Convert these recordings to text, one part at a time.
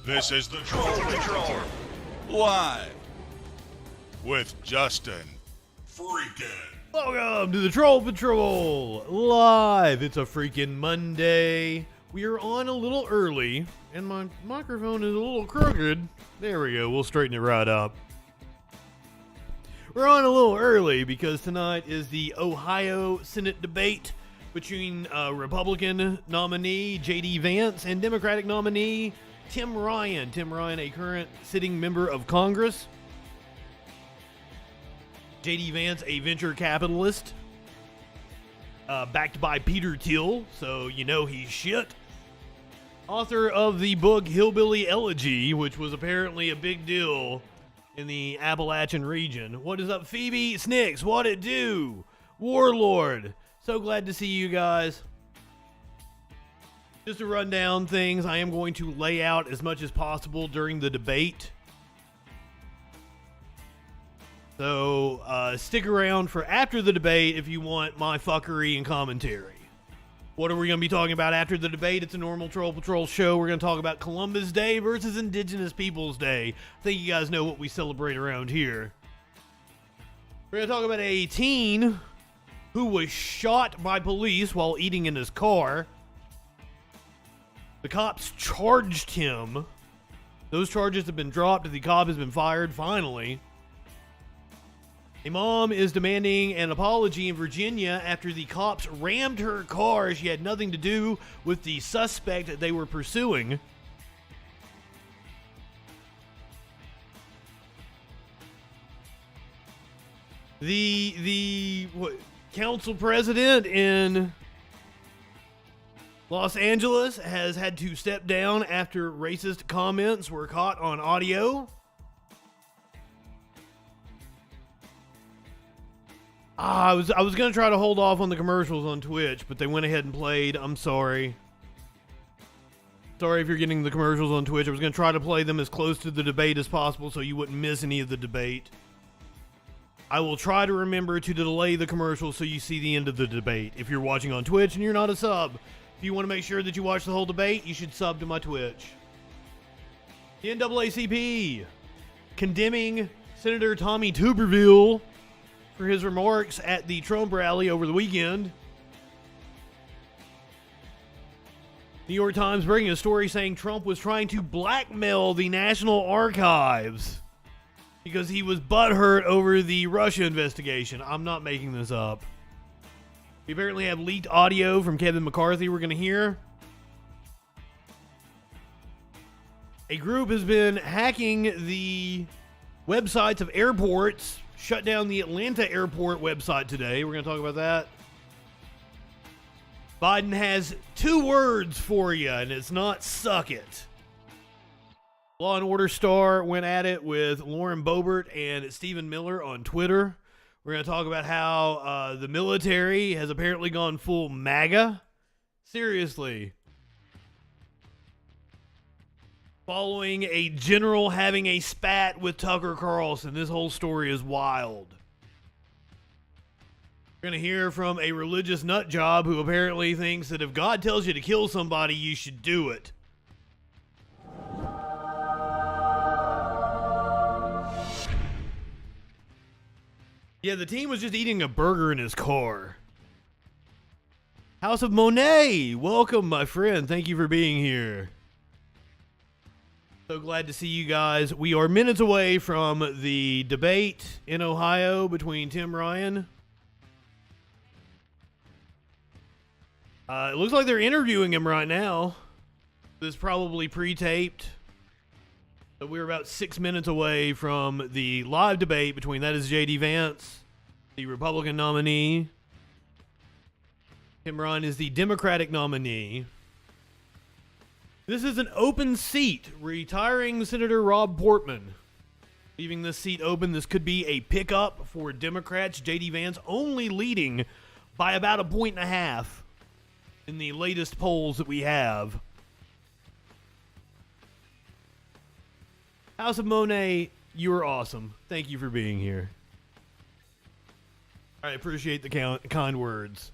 This is the Troll Patrol, live with Justin FREAKIN. Welcome to the Troll Patrol, live. It's a freaking Monday. We are on a little early, and my microphone is a little crooked. There we go, we'll straighten it right up. We're on a little early because tonight is the Ohio Senate debate between Republican nominee J.D. Vance and Democratic nominee Tim Ryan. Tim Ryan, a current sitting member of Congress. J.D. Vance, a venture capitalist, backed by Peter Thiel, so you know he's shit. Author of the book Hillbilly Elegy, which was apparently a big deal in the Appalachian region. What is up, Phoebe? Snicks, what it do? Warlord, so glad to see you guys. Just to run down things, I am going to lay out as much as possible during the debate. So, stick around for after the debate if you want my fuckery and commentary. What are we going to be talking about after the debate? It's a normal Troll Patrol show. We're going to talk about Columbus Day versus Indigenous Peoples Day. I think you guys know what we celebrate around here. We're going to talk about a teen who was shot by police while eating in his car. The cops charged him. Those charges have been dropped. The cop has been fired, finally. A mom is demanding an apology in Virginia after the cops rammed her car. She had nothing to do with the suspect that they were pursuing. The council president in Los Angeles has had to step down after racist comments were caught on audio. I was going to try to hold off on the commercials on Twitch, but they went ahead and played. I'm sorry. Sorry if you're getting the commercials on Twitch. I was going to try to play them as close to the debate as possible so you wouldn't miss any of the debate. I will try to remember to delay the commercials so you see the end of the debate. If you're watching on Twitch and you're not a sub, if you want to make sure that you watch the whole debate, you should sub to my Twitch. The NAACP condemning Senator Tommy Tuberville for his remarks at the Trump rally over the weekend. New York Times breaking a story saying Trump was trying to blackmail the National Archives because he was butthurt over the Russia investigation. I'm not making this up. We apparently have leaked audio from Kevin McCarthy we're going to hear. A group has been hacking the websites of airports, shut down the Atlanta airport website today. We're going to talk about that. Biden has 2 words for you, and it's not suck it. Law and Order star went at it with Lauren Boebert and Stephen Miller on Twitter. We're going to talk about how the military has apparently gone full MAGA. Seriously. Following a general having a spat with Tucker Carlson. This whole story is wild. We're going to hear from a religious nut job who apparently thinks that if God tells you to kill somebody, you should do it. Yeah, the teen was just eating a burger in his car. House of Monet, welcome, my friend. Thank you for being here. So glad to see you guys. We are minutes away from the debate in Ohio between Tim Ryan. It looks like they're interviewing him right now. This is probably pre-taped. So we're about 6 minutes away from the live debate between, that is J.D. Vance, the Republican nominee. Tim Ryan is the Democratic nominee. This is an open seat, retiring Senator Rob Portman. Leaving this seat open, this could be a pickup for Democrats. J.D. Vance only leading by about 1.5 points in the latest polls that we have. House of Monet, you are awesome. Thank you for being here. I appreciate the kind words.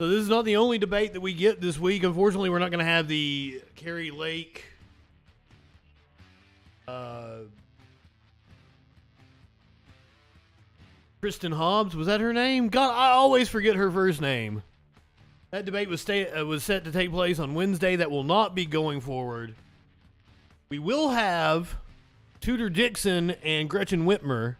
So this is not the only debate that we get this week. Unfortunately, we're not going to have the Carrie Lake Kristen Hobbs, was that her name? God, I always forget her first name. That debate was set to take place on Wednesday. That will not be going forward. We will have Tudor Dixon and Gretchen Whitmer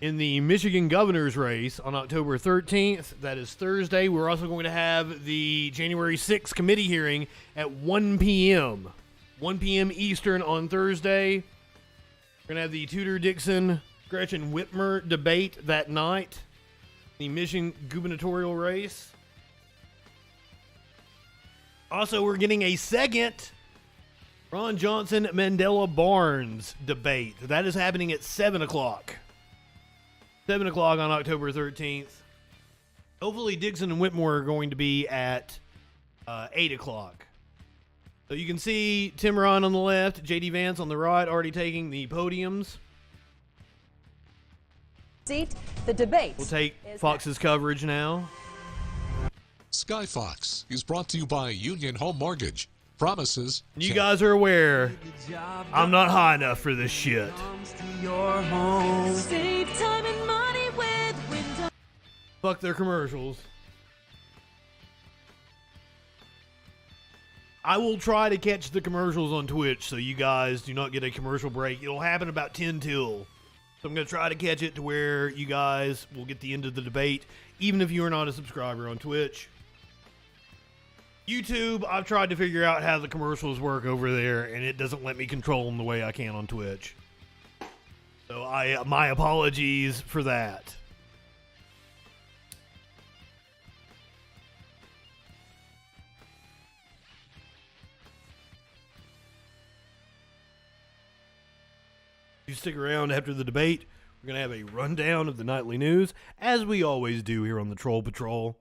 in the Michigan governor's race on October 13th. That is Thursday. We're also going to have the January 6th committee hearing at 1 p.m. 1 p.m. Eastern on Thursday. We're going to have the Tudor Dixon Gretchen Whitmer debate that night. The Michigan gubernatorial race. Also, we're getting a second Ron Johnson Mandela Barnes debate. That is happening at 7 o'clock. 7 o'clock on October 13th. Hopefully Dixon and Whitmore are going to be at 8 o'clock. So you can see Tim Ryan on the left, J.D. Vance on the right, already taking the podiums. The debate. We'll take Fox's coverage now. Sky Fox is brought to you by Union Home Mortgage. Promises. You guys are aware, I'm not high enough for this shit. Save time and money with Windows. Fuck their commercials. I will try to catch the commercials on Twitch so you guys do not get a commercial break. It'll happen about 10 till. So I'm going to try to catch it to where you guys will get the end of the debate, even if you are not a subscriber on Twitch. YouTube, I've tried to figure out how the commercials work over there, and it doesn't let me control them the way I can on Twitch. So my apologies for that. You stick around after the debate. We're going to have a rundown of the nightly news, as we always do here on the Troll Patrol.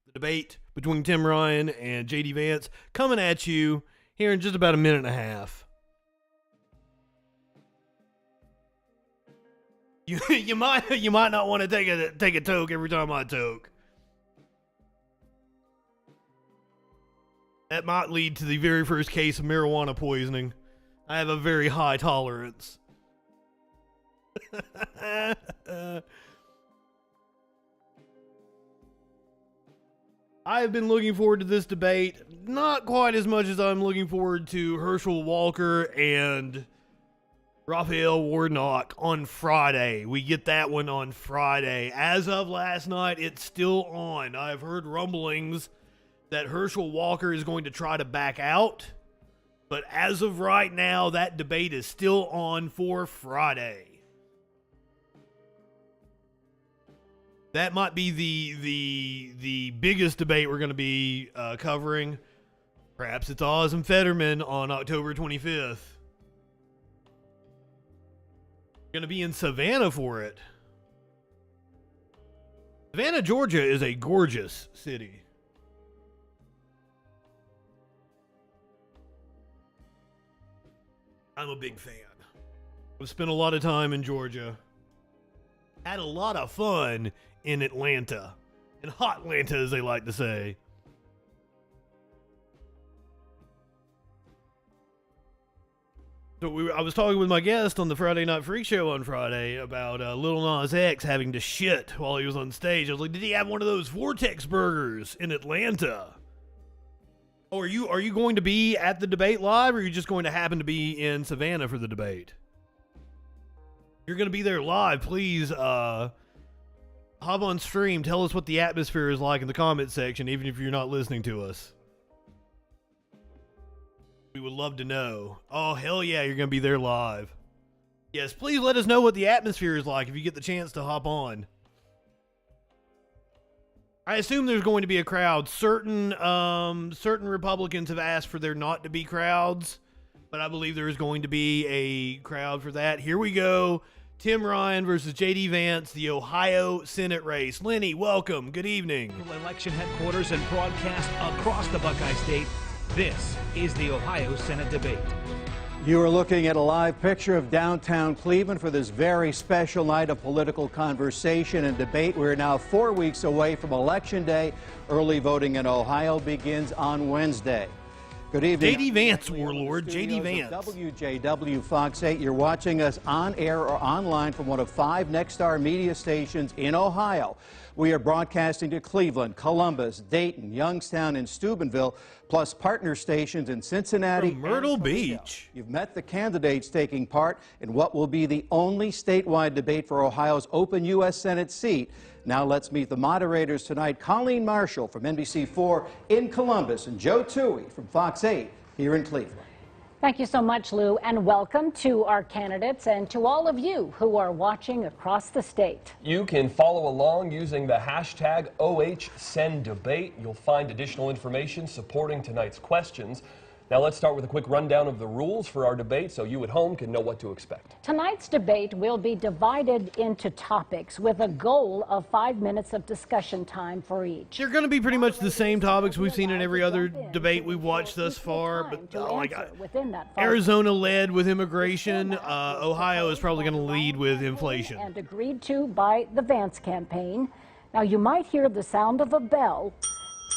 The debate between Tim Ryan and J.D. Vance coming at you here in just about a minute and a half. You might not want to take a toke every time I toke. That might lead to the very first case of marijuana poisoning. I have a very high tolerance. I have been looking forward to this debate, not quite as much as I'm looking forward to Herschel Walker and Raphael Warnock on Friday. We get that one on Friday. As of last night, it's still on. I've heard rumblings that Herschel Walker is going to try to back out, but as of right now, that debate is still on for Friday. That might be the biggest debate we're going to be covering. Perhaps it's Oz and Fetterman on October 25th. Going to be in Savannah for it. Savannah, Georgia is a gorgeous city. I'm a big fan. I've spent a lot of time in Georgia. Had a lot of fun in Atlanta. In Hotlanta, as they like to say. So I was talking with my guest on the Friday Night Freak Show on Friday about Lil Nas X having to shit while he was on stage. I was like, did he have one of those Vortex burgers in Atlanta? Oh, are you going to be at the debate live, or are you just going to happen to be in Savannah for the debate? You're going to be there live. Please hop on stream. Tell us what the atmosphere is like in the comment section, even if you're not listening to us. We would love to know. Oh, hell yeah, you're going to be there live. Yes, please let us know what the atmosphere is like if you get the chance to hop on. I assume there's going to be a crowd. Certain Republicans have asked for there not to be crowds, but I believe there is going to be a crowd for that. Here we go. Tim Ryan versus J.D. Vance, the Ohio Senate race. Lenny, welcome. Good evening. Election headquarters and broadcast across the Buckeye State. This is the Ohio Senate debate. You are looking at a live picture of downtown Cleveland for this very special night of political conversation and debate. We're now 4 weeks away from Election Day. Early voting in Ohio begins on Wednesday. Good evening. J.D. Vance, warlord. J.D. Vance. WJW Fox 8. You're watching us on air or online from one of 5 Nexstar media stations in Ohio. We are broadcasting to Cleveland, Columbus, Dayton, Youngstown, and Steubenville, plus partner stations in Cincinnati From Myrtle and Toledo. Beach. You've met the candidates taking part in what will be the only statewide debate for Ohio's open U.S. Senate seat. Now let's meet the moderators tonight. Colleen Marshall from NBC4 in Columbus and Joe Toohey from Fox 8 here in Cleveland. Thank you so much, Lou, and welcome to our candidates and to all of you who are watching across the state. You can follow along using the hashtag OHSendDebate. You'll find additional information supporting tonight's questions. Now let's start with a quick rundown of the rules for our debate so you at home can know what to expect. Tonight's debate will be divided into topics with a goal of 5 minutes of discussion time for each. They're going to be pretty much the same topics we've seen in every other debate we've watched thus far, but Arizona led with immigration. Ohio is probably going to lead with inflation. And agreed to by the Vance campaign. Now you might hear the sound of a bell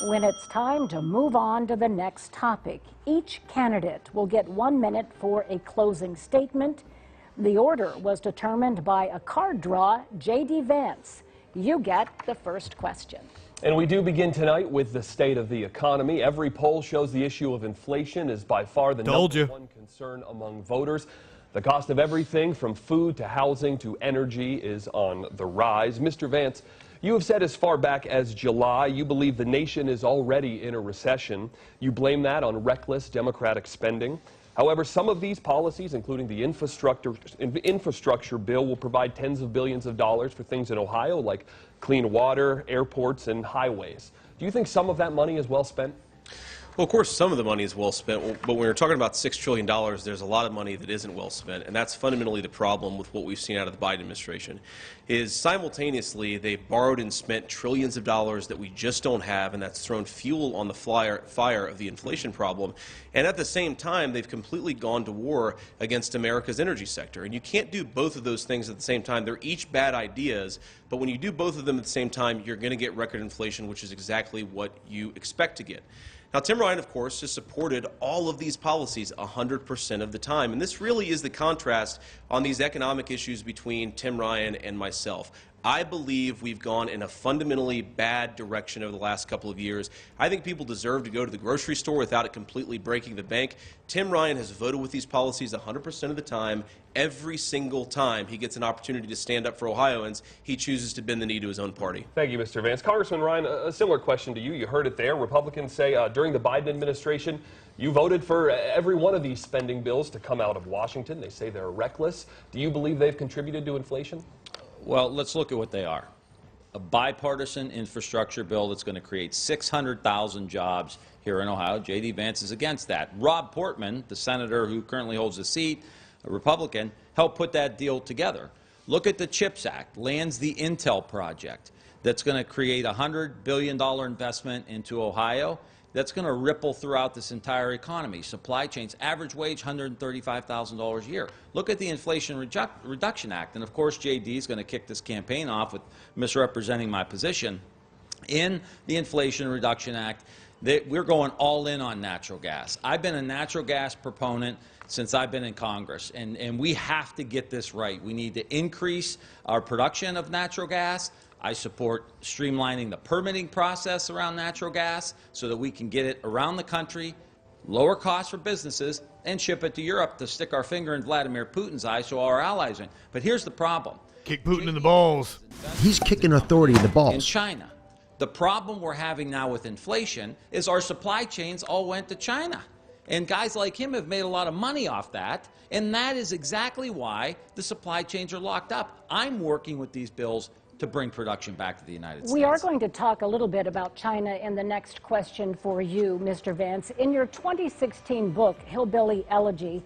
when it's time to move on to the next topic. Each candidate will get 1 minute for a closing statement. The order was determined by a card draw. J.D. Vance, you get the first question. And we do begin tonight with the state of the economy. Every poll shows the issue of inflation is by far the number one concern among voters. The cost of everything from food to housing to energy is on the rise. Mr. Vance, you have said as far back as July you believe the nation is already in a recession. You blame that on reckless Democratic spending. However, some of these policies, including the infrastructure bill, will provide tens of billions of dollars for things in Ohio like clean water, airports, and highways. Do you think some of that money is well spent? Well, of course, some of the money is well spent, but when we're talking about $6 trillion, there's a lot of money that isn't well spent, and that's fundamentally the problem with what we've seen out of the Biden administration, is simultaneously they've borrowed and spent trillions of dollars that we just don't have, and that's thrown fuel on the fire of the inflation problem, and at the same time, they've completely gone to war against America's energy sector, and you can't do both of those things at the same time. They're each bad ideas, but when you do both of them at the same time, you're going to get record inflation, which is exactly what you expect to get. Now, Tim Ryan, of course, has supported all of these policies 100% of the time, and this really is the contrast on these economic issues between Tim Ryan and myself. I believe we've gone in a fundamentally bad direction over the last couple of years. I think people deserve to go to the grocery store without it completely breaking the bank. Tim Ryan has voted with these policies 100% of the time. Every single time he gets an opportunity to stand up for Ohioans, he chooses to bend the knee to his own party. Thank you, Mr. Vance. Congressman Ryan, a similar question to you. You heard it there. Republicans say during the Biden administration, you voted for every one of these spending bills to come out of Washington. They say they're reckless. Do you believe they've contributed to inflation? Well, let's look at what they are. A bipartisan infrastructure bill that's going to create 600,000 jobs here in Ohio. J.D. Vance is against that. Rob Portman, the senator who currently holds the seat, a Republican, helped put that deal together. Look at the CHIPS Act, lands the Intel project that's going to create a $100 billion investment into Ohio. That's going to ripple throughout this entire economy. Supply chains, average wage, $135,000 a year. Look at the Inflation Reduction Act. And, of course, J.D. is going to kick this campaign off with misrepresenting my position. In the Inflation Reduction Act, we're going all in on natural gas. I've been a natural gas proponent since I've been in Congress, and we have to get this right. We need to increase our production of natural gas. I support streamlining the permitting process around natural gas so that we can get it around the country, lower costs for businesses, and ship it to Europe to stick our finger in Vladimir Putin's eye so our allies win. But here's the problem. Kick Putin in the balls. He's kicking authority in the balls. In China. The problem we're having now with inflation is our supply chains all went to China. And guys like him have made a lot of money off that, and that is exactly why the supply chains are locked up. I'm working with these bills to bring production back to the United States. We are going to talk a little bit about China in the next question for you, Mr. Vance. In your 2016 book, Hillbilly Elegy,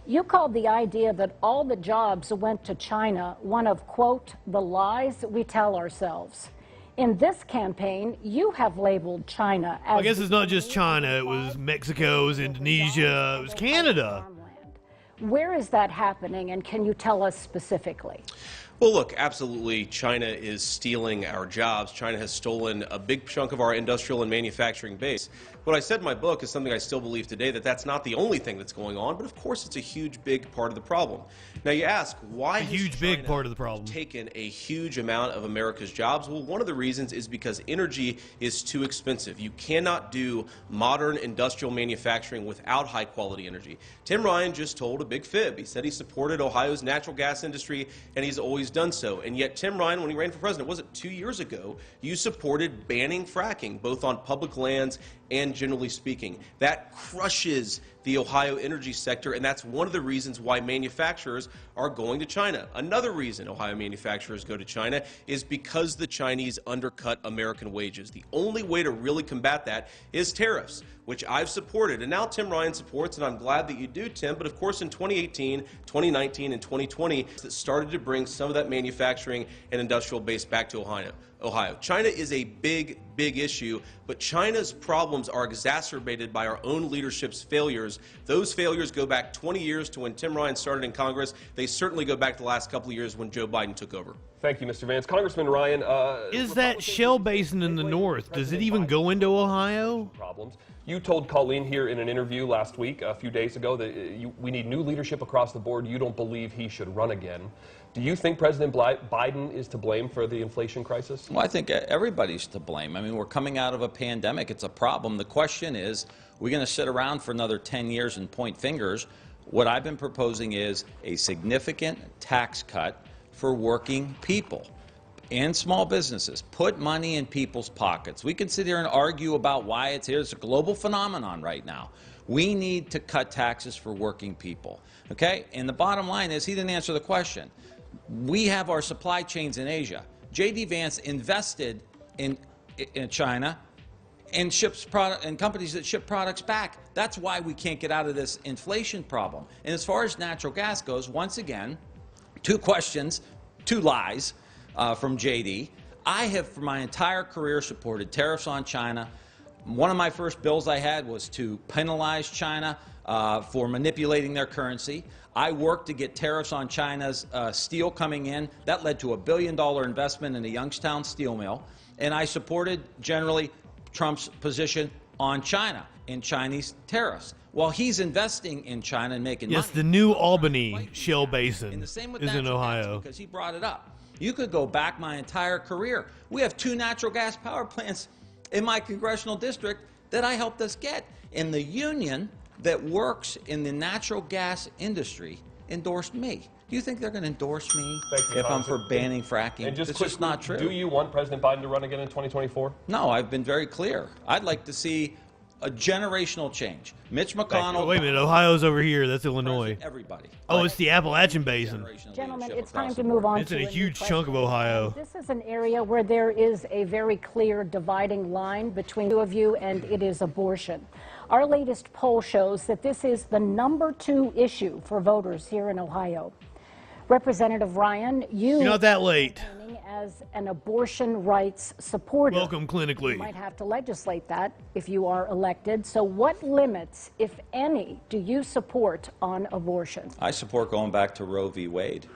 you called the idea that all the jobs went to China one of, quote, the lies we tell ourselves. In this campaign, you have labeled China as... I guess it's not just China. It was Mexico, it was Indonesia, it was Canada. Where is that happening, and can you tell us specifically? Well, look, absolutely, China is stealing our jobs. China has stolen a big chunk of our industrial and manufacturing base. What I said in my book is something I still believe today, that that's not the only thing that's going on, but of course it's a huge, big part of the problem. Now you ask, why has China taken a huge amount of America's jobs? Well, one of the reasons is because energy is too expensive. You cannot do modern industrial manufacturing without high-quality energy. Tim Ryan just told a big fib. He said he supported Ohio's natural gas industry, and he's always done so. And yet Tim Ryan, when he ran for president, was it 2 years ago, you supported banning fracking, both on public lands and generally speaking. That crushes the Ohio energy sector, and that's one of the reasons why manufacturers are going to China. Another reason Ohio manufacturers go to China is because the Chinese undercut American wages. The only way to really combat that is tariffs, which I've supported, and now Tim Ryan supports, and I'm glad that you do, Tim. But of course in 2018, 2019, and 2020, that started to bring some of that manufacturing and industrial base back to Ohio. China is a big, big issue, but China's problems are exacerbated by our own leadership's failures. Those failures go back 20 years to when Tim Ryan started in Congress. They certainly go back the last couple of years when Joe Biden took over. Thank you, Mr. Vance. Congressman Ryan, is that shale basin in the north, does it even go into Ohio? Problems. You told Colleen here in an interview last week, a few days ago, that we need new leadership across the board. You don't believe he should run again. Do you think President Biden is to blame for the inflation crisis? Well, I think everybody's to blame. I mean, we're coming out of a pandemic. It's a problem. The question is, we're going to sit around for another 10 years and point fingers. What I've been proposing is a significant tax cut for working people and small businesses. Put money in people's pockets. We can sit here and argue about why it's here. It's a global phenomenon right now. We need to cut taxes for working people. Okay? And the bottom line is, he didn't answer the question. We have our supply chains in Asia. J.D. Vance invested in China and ships product and companies that ship products back. That's why we can't get out of this inflation problem. And as far as natural gas goes, once again, 2 questions, 2 lies from J.D. I have, for my entire career, supported tariffs on China. One of my first bills I had was to penalize China for manipulating their currency. I worked to get tariffs on China's steel coming in. That led to a $1 billion investment in the Youngstown steel mill. And I supported generally Trump's position on China and Chinese tariffs. While he's investing in China and making money. Yes, the new Albany shale basin and the same with is in Ohio. because he brought it up. You could go back my entire career. We have 2 natural gas power plants in my congressional district that I helped us get. And the union that works in the natural gas industry endorsed me. Do you think they're going to endorse me if I'm for banning fracking? And it's just not true. Do you want President Biden to run again in 2024? No, I've been very clear. I'd like to see a generational change. Mitch McConnell. Oh, wait a minute, Ohio's over here. That's Illinois. Everybody. Oh, it's the Appalachian Basin. Gentlemen, it's time to move on. It's in a huge chunk of Ohio. This is an area where there is a very clear dividing line between the 2 of you, and it is abortion. Our latest poll shows that this is the #2 issue for voters here in Ohio. Representative Ryan, you're not that late. As an abortion rights supporter. Welcome clinically. You might have to legislate that if you are elected. So what limits, if any, do you support on abortion? I support going back to Roe v. Wade.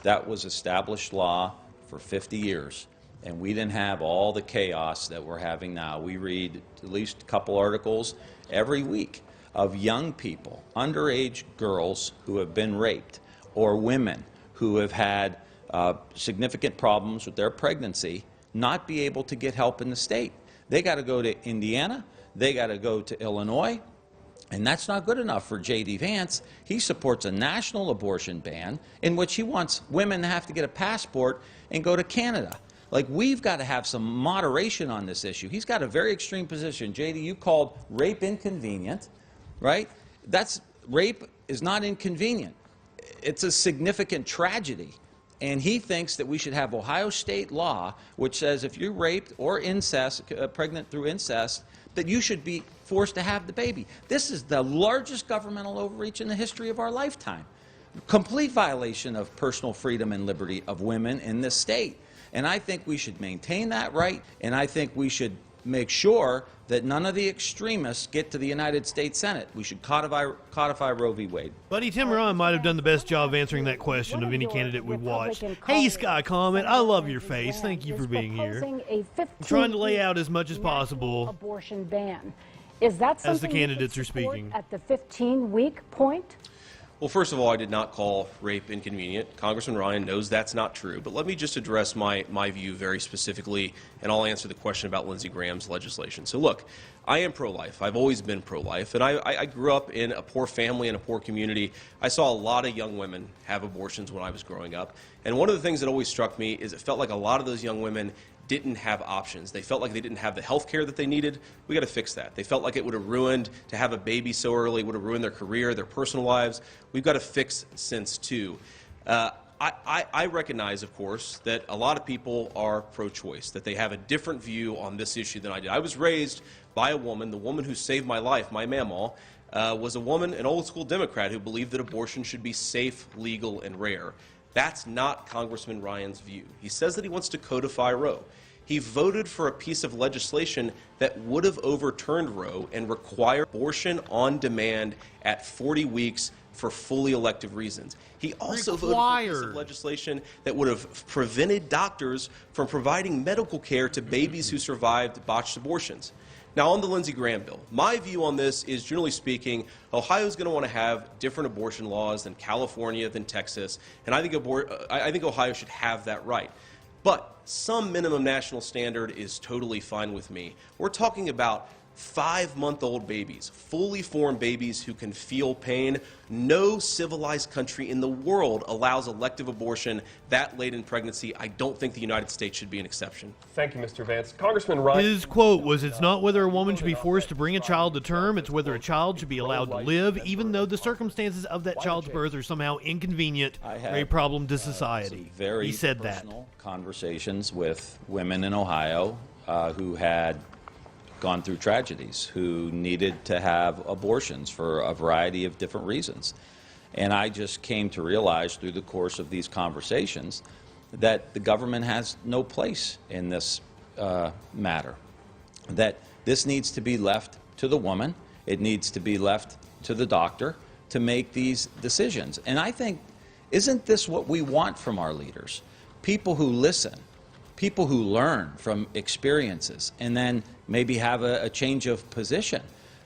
That was established law for 50 years, and we didn't have all the chaos that we're having now. We read at least a couple articles every week of young people, underage girls who have been raped, or women who have had significant problems with their pregnancy, not be able to get help in the state. They got to go to Indiana, they got to go to Illinois, and that's not good enough for J.D. Vance. He supports a national abortion ban in which he wants women to have to get a passport and go to Canada. Like, we've got to have some moderation on this issue. He's got a very extreme position. J.D., you called rape inconvenient, right? Rape is not inconvenient. It's a significant tragedy. And he thinks that we should have Ohio state law which says if you're raped or pregnant through incest, that you should be forced to have the baby. This is the largest governmental overreach in the history of our lifetime. Complete violation of personal freedom and liberty of women in this state. And I think we should maintain that right, and I think we should make sure that none of the extremists get to the United States Senate. We should codify Roe v. Wade. Buddy, Tim Ryan might have done the best job answering that question of any candidate we watched. Hey, Sky Comment, I love your face. Thank you for being here. I'm trying to lay out as much as possible abortion ban. Is that something as the candidates are speaking at the 15-week point? Well, first of all, I did not call rape inconvenient. Congressman Ryan knows that's not true. But let me just address my view very specifically, and I'll answer the question about Lindsey Graham's legislation. So look, I am pro-life. I've always been pro-life. And I grew up in a poor family and a poor community. I saw a lot of young women have abortions when I was growing up. And one of the things that always struck me is it felt like a lot of those young women didn't have options. They felt like they didn't have the health care that they needed. We got to fix that. They felt like it would have ruined, to have a baby so early, would have ruined their career, their personal lives. We've got to fix since too. I recognize, of course, that a lot of people are pro-choice, that they have a different view on this issue than I did. I was raised by a woman, the woman who saved my life, my mamaw, was a woman, an old-school Democrat who believed that abortion should be safe, legal, and rare. That's not Congressman Ryan's view. He says that he wants to codify Roe. He voted for a piece of legislation that would have overturned Roe and required abortion on demand at 40 weeks for fully elective reasons. He also voted for a piece of legislation that would have prevented doctors from providing medical care to babies who survived botched abortions. Now, on the Lindsey Graham bill, my view on this is, generally speaking, Ohio is going to want to have different abortion laws than California, than Texas, and I think Ohio should have that right. But some minimum national standard is totally fine with me. We're talking about 5-month-old babies, fully formed babies who can feel pain. No civilized country in the world allows elective abortion that late in pregnancy. I don't think the United States should be an exception. Thank you, Mr. Vance. Congressman Ryan. His quote was, "It's not whether a woman should be forced to bring a child to term, it's whether a child should be allowed to live, even though the circumstances of that child's birth are somehow inconvenient or a problem to society." He said that. Conversations with women in Ohio who had gone through tragedies, who needed to have abortions for a variety of different reasons. And I just came to realize through the course of these conversations that the government has no place in this matter, that this needs to be left to the woman, it needs to be left to the doctor to make these decisions. And I think, isn't this what we want from our leaders? People who listen, people who learn from experiences and then maybe have a change of position.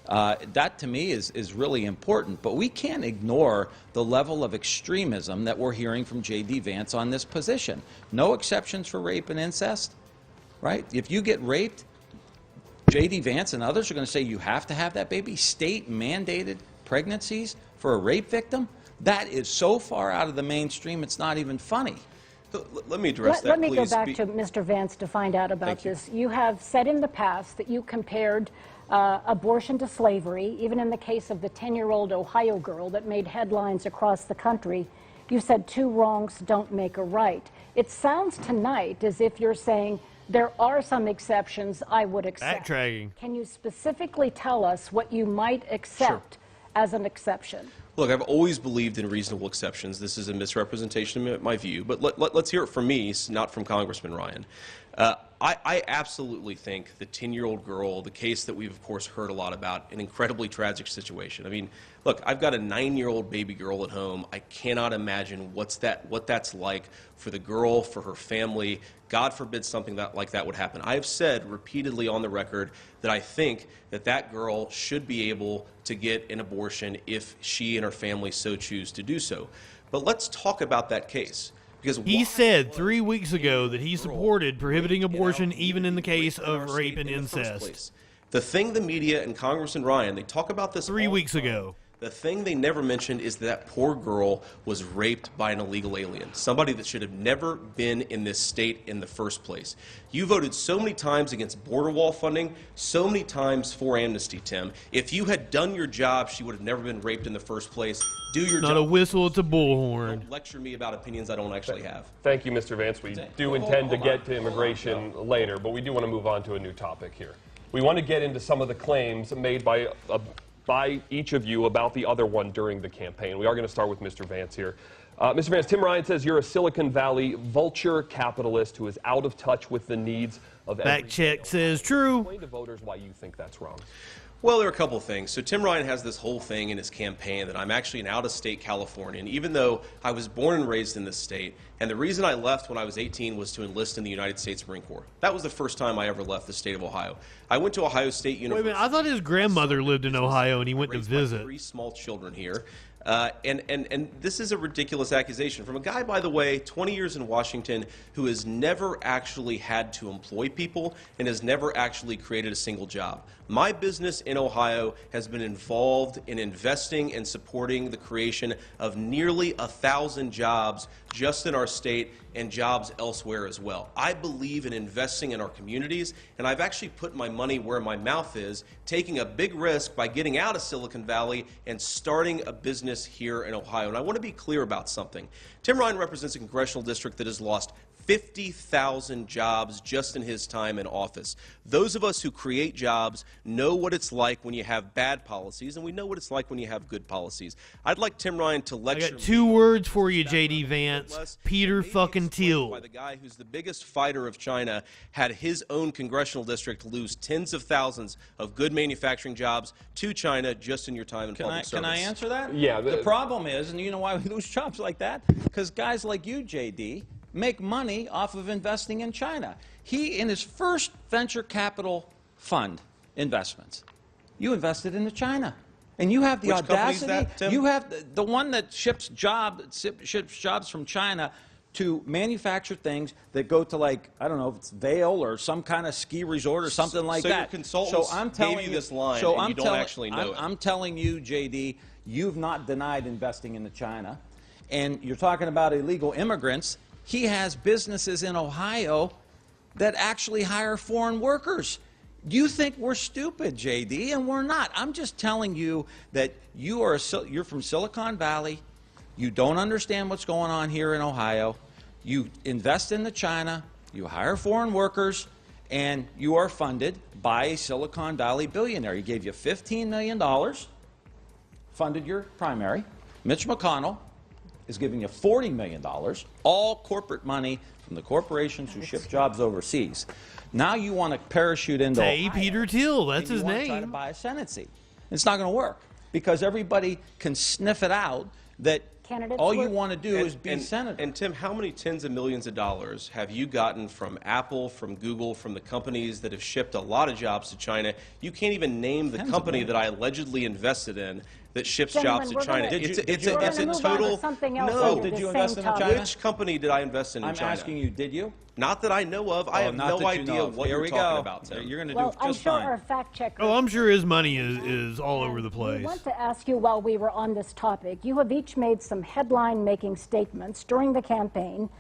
That to me is really important, but we can't ignore the level of extremism that we're hearing from J.D. Vance on this position. No exceptions for rape and incest, right? If you get raped, J.D. Vance and others are going to say you have to have that baby. State mandated pregnancies for a rape victim? That is so far out of the mainstream, it's not even funny. Let me address that, Let me please. go back to Mr. Vance to find out about this. You have said in the past that you compared abortion to slavery, even in the case of the 10-year-old Ohio girl that made headlines across the country. You said two wrongs don't make a right. It sounds tonight as if you're saying there are some exceptions I would accept. Backtracking. Can you specifically tell us what you might accept as an exception? Look, I've always believed in reasonable exceptions. This is a misrepresentation of my view, but let's hear it from me, not from Congressman Ryan. I absolutely think the 10-year-old girl, the case that we've, of course, heard a lot about, an incredibly tragic situation. I mean, look, I've got a 9-year-old baby girl at home. I cannot imagine what that's like for the girl, for her family. God forbid something like that would happen. I have said repeatedly on the record that I think that girl should be able to get an abortion if she and her family so choose to do so. But let's talk about that case. Because he said 3 weeks ago that he supported prohibiting abortion even in the case of rape and incest. The thing the media and Congressman Ryan, they talk about this 3 weeks ago. The thing they never mentioned is that poor girl was raped by an illegal alien, somebody that should have never been in this state in the first place. You voted so many times against border wall funding, so many times for amnesty, Tim. If you had done your job, she would have never been raped in the first place. Do your job. Not a whistle, it's a bullhorn. Don't lecture me about opinions I don't actually have. Thank you, Mr. Vance. We do intend to get to immigration later, but we do want to move on to a new topic here. We want to get into some of the claims made by each of you about the other one during the campaign. We are going to start with Mr. Vance here. Mr. Vance, Tim Ryan says you're a Silicon Valley vulture capitalist who is out of touch with the needs of Fact check says true. Explain to voters why you think that's wrong. Well, there are a couple of things. So Tim Ryan has this whole thing in his campaign that I'm actually an out-of-state Californian, even though I was born and raised in this state. And the reason I left when I was 18 was to enlist in the United States Marine Corps. That was the first time I ever left the state of Ohio. I went to Ohio State University. Wait a minute, I thought his grandmother lived in Ohio and he went to visit. 3 small children here. And this is a ridiculous accusation from a guy, by the way, 20 years in Washington, who has never actually had to employ people and has never actually created a single job. My business in Ohio has been involved in investing and supporting the creation of nearly 1,000 jobs just in our state and jobs elsewhere as well. I believe in investing in our communities, and I've actually put my money where my mouth is, taking a big risk by getting out of Silicon Valley and starting a business here in Ohio. And I want to be clear about something. Tim Ryan represents a congressional district that has lost 50,000 jobs just in his time in office. Those of us who create jobs know what it's like when you have bad policies, and we know what it's like when you have good policies. I'd like Tim Ryan to lecture. I got 2 words for you, J.D. Vance. Peter fucking Thiel. By the guy who's the biggest fighter of China had his own congressional district lose tens of thousands of good manufacturing jobs to China just in your time in public service. Can I answer that? Yeah. The problem is, and you know why we lose jobs like that? Because guys like you, J.D., make money off of investing in China. He, in his first venture capital fund investments, you invested into China. And you have the Which company is audacity. that, Tim? You have the one that ships jobs from China to manufacture things that go to, like, I don't know if it's Vail or some kind of ski resort or something like so that. Your consultants so I'm telling gave you this line, so and I'm you don't actually know it. I'm telling you, J.D., you've not denied investing into China. And you're talking about illegal immigrants. He has businesses in Ohio that actually hire foreign workers. You think we're stupid, J.D., and we're not. I'm just telling you that you're from Silicon Valley. You don't understand what's going on here in Ohio. You invest into China. You hire foreign workers, and you are funded by a Silicon Valley billionaire. He gave you $15 million, funded your primary. Mitch McConnell is giving you $40 million, all corporate money from the corporations who ship jobs overseas. Now you want to parachute into Say Ohio, Peter Thiel, that's his and you want to try to name. buy a Senate seat. It's not going to work because everybody can sniff it out that all you want to do is be senator. And Tim, how many tens of millions of dollars have you gotten from Apple, from Google, from the companies that have shipped a lot of jobs to China? You can't even name the company that I allegedly invested in that ships jobs to China. It's a total. No. Did you invest in China? Which company did I invest in China? I'm asking you, did you? Not that I know of. I have no idea what you're talking about, Tim. You're going to Well, do I'm just sure fine. our fact checker. Oh, I'm sure his money is all over the We place. want to ask you, while we were on this topic, you have each made some headline-making statements during the campaign.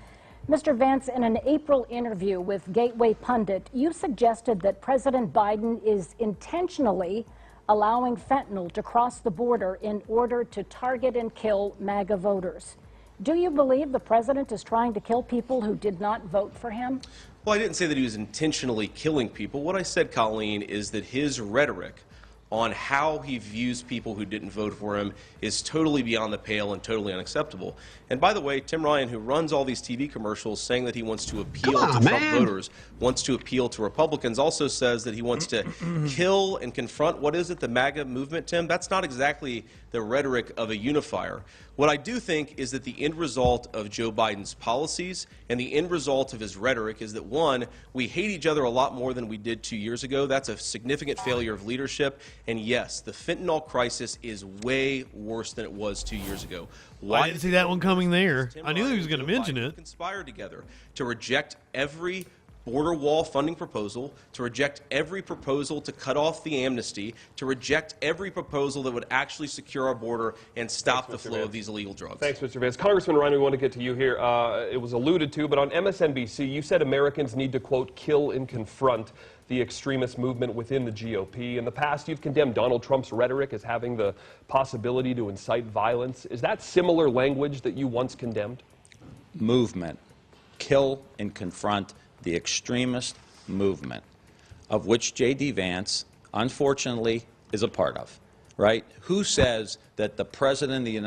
Mr. Vance, in an April interview with Gateway Pundit, you suggested that President Biden is intentionally allowing fentanyl to cross the border in order to target and kill MAGA voters. Do you believe the president is trying to kill people who did not vote for him? Well, I didn't say that he was intentionally killing people. What I said, Colleen, is that his rhetoric on how he views people who didn't vote for him is totally beyond the pale and totally unacceptable. And by the way, Tim Ryan, who runs all these TV commercials saying that he wants to appeal to Trump voters, wants to appeal to Republicans, also says that he wants to kill and confront, what is it, the MAGA movement, Tim? That's not exactly the rhetoric of a unifier. What I do think is that the end result of Joe Biden's policies and the end result of his rhetoric is that, one, we hate each other a lot more than we did 2 years ago. That's a significant failure of leadership. And yes, the fentanyl crisis is way worse than it was 2 years ago. I didn't see that one coming there. I knew he was going to mention it. Conspired together to reject every border wall funding proposal, to reject every proposal to cut off the amnesty, to reject every proposal that would actually secure our border and stop the flow of these illegal drugs. Thanks, Mr. Vance. Congressman Ryan, we want to get to you here. It was alluded to, but on MSNBC, you said Americans need to, quote, kill and confront the extremist movement within the GOP. In the past, you've condemned Donald Trump's rhetoric as having the possibility to incite violence. Is that similar language that you once condemned? Movement. Kill and confront the extremist movement, of which J.D. Vance, unfortunately, is a part of, right? Who says that the President of the United